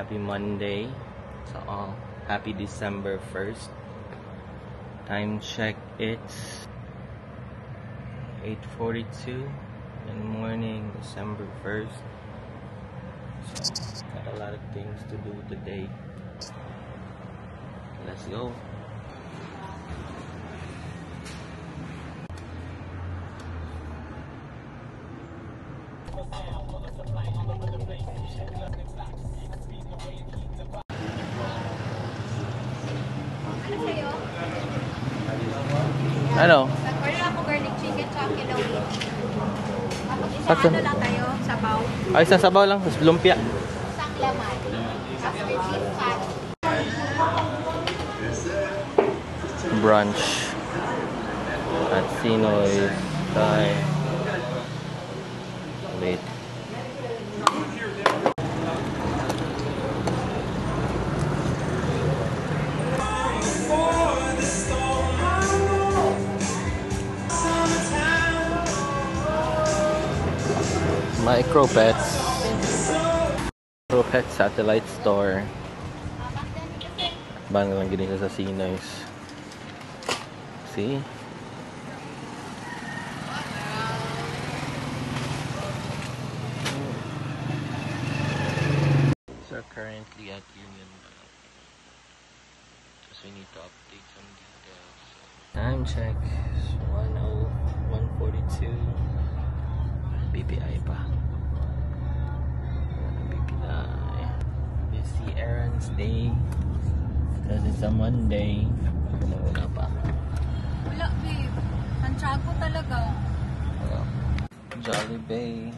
Happy Monday. So, happy December 1st. Time check, it's 8:42 in the morning, December 1st. So, got a lot of things to do today. Let's go. Ano? Nag-order ako garlic chicken tsaka kilawin. Tapos isang ano lang tayo, sabaw. Ay, isang sabaw lang, tapos lumpia. Isang laman. After beef fat. Brunch at Sinoy Thai. Wait. Micro Pets Satellite Store. Bang lang ganito sa Sinoy's. See? So currently at Union Bank. So we need to update some details. Time check is 1:42. BPI pa. BPI. Busy errands day. Because it's a Monday. Wala pa. Wala, babe. Santiago talaga. Jollibee.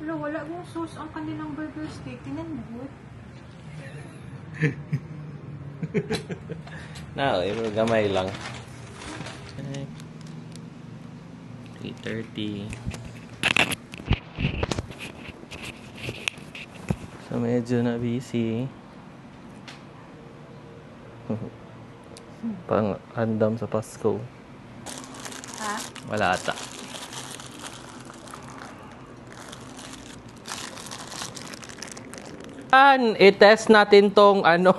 Wala mong sauce ang kanilang burger steak. Tinanbot. Pero gamay lang. Okay. 3:30. So medyo na busy. Pang random sa Pasko. Ha? Wala ata. I-test natin tong ano.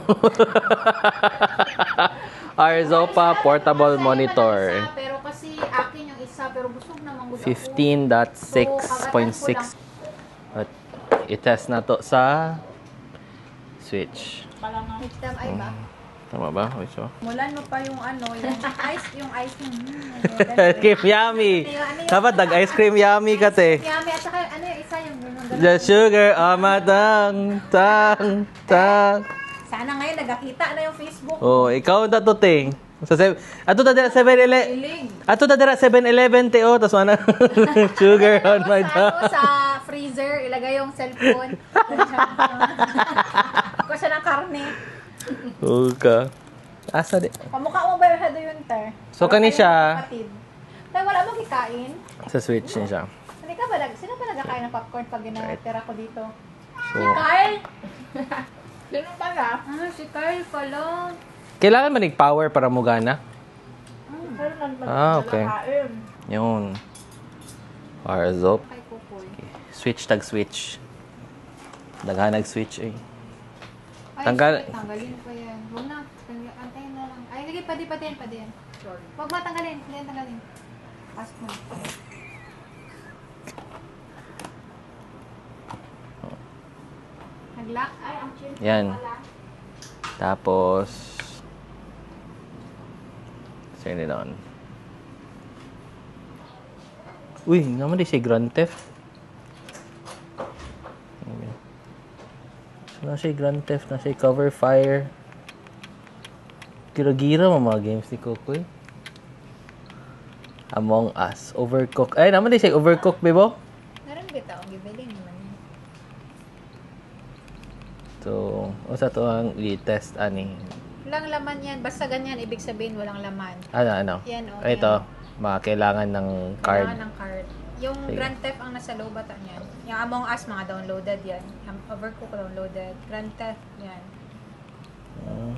Arzopa portable monitor. Pero kasi akin yung isa, pero busog naman. 15.6.6. At i-test na to sa Switch. Midterm ay ba? Tama ba? Okay, so. Mulan mo pa yung ano, yung ice Ice cream yummy. Dapat nag-ice cream yummy ka, te. Yummy. At saka ano yung isa yung gano'n. The sugar on my tongue. Sana ngayon nagkakita na yung Facebook. Oh, ikaw na to, te. Ato na dira 7-Eleven. Ato na dira 7-Eleven, te. Oh, tapos mana. Sugar on my tongue. Sa freezer, ilagay yung cellphone. Kuha siya ng karne. Okay. Asa di? Pamukha mo ba yung yun, ter? So, kani siya. Tayo wala mo kikain. Sa Switch niya siya. Hindi ka ba, sino ba nagkakain ng popcorn pag ginatira ko dito? So, Si Kyle? Sino pala? Si Kyle pala. kailangan manig power para mugana? Okay. Yun. Arzop. Kay Kukoy. Switch tag switch. Daghanag switch eh. Ay, Tanggal. tanggalin pa yan. Huwag na. Antayin na lang. Ay, lagi, pwede yan. Sorry. Huwag matanggalin. Hindi yan tanggalin. Pass mo. Nag-lock? Ay, ang chill. Yan. Tapos, turn it on. Uy, naman di siya Grand Theft. So, na siya Grand Theft, na siya Cover Fire. Gira-gira mga games ni Kokoy. Among Us, Overcooked. Ay, naman di siya Overcooked, bebo. Naran bitaw, gibiling naman yun. So, usa to ang i-test ani. Walang laman yan. Basta ganyan, ibig sabihin walang laman. Ano? Yan, o. Ito, kailangan ng card. Kailangan ng card. Yung Sige. Grand Theft ang nasa low bata niyan. Yung Among Us, mga downloaded yan. Overcooked, downloaded. Grand Theft, yan.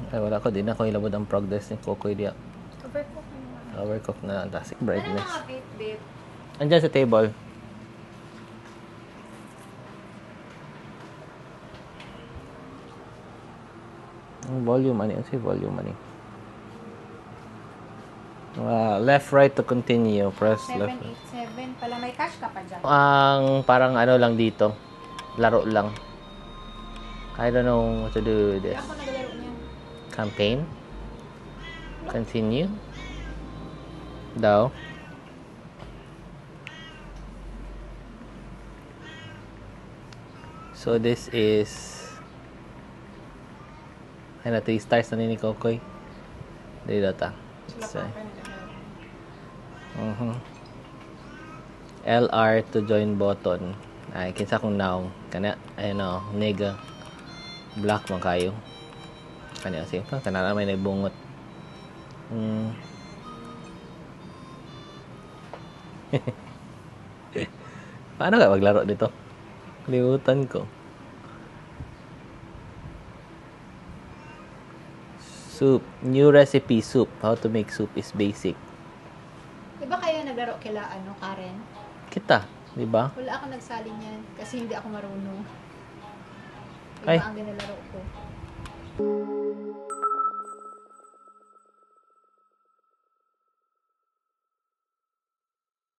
Ay, wala ko. Di na ako ilabod ang progress ni Kokoy diya. Overcooked naman. Overcooked na ang tasik Ano brightness. mga vape, babe? Andyan sa table. Volume ani, ano si volume ani? Left, right to continue. Press left. 787 pala. May cash ka pa dyan. Ang parang ano lang dito. Laro lang. I don't know what to do with this. Ako naglalaro niya. Campaign. Continue. Daw. So this is ano, 3 stars na ni Kokoy. Dili data. LR to join button. Ay, kinsa kung now. Kana, ayun o, nega. Black man kayo. Kanya kasi, kanala may nagbungot. Paano ka maglaro dito? Limutan ko. Soup. New recipe soup. How to make soup is basic. Diba kayo naglaro kila Karen? Kita, di ba? Wala ako nagsali niyan kasi hindi ako marunong. Iba Ay. ang ginalaro ko.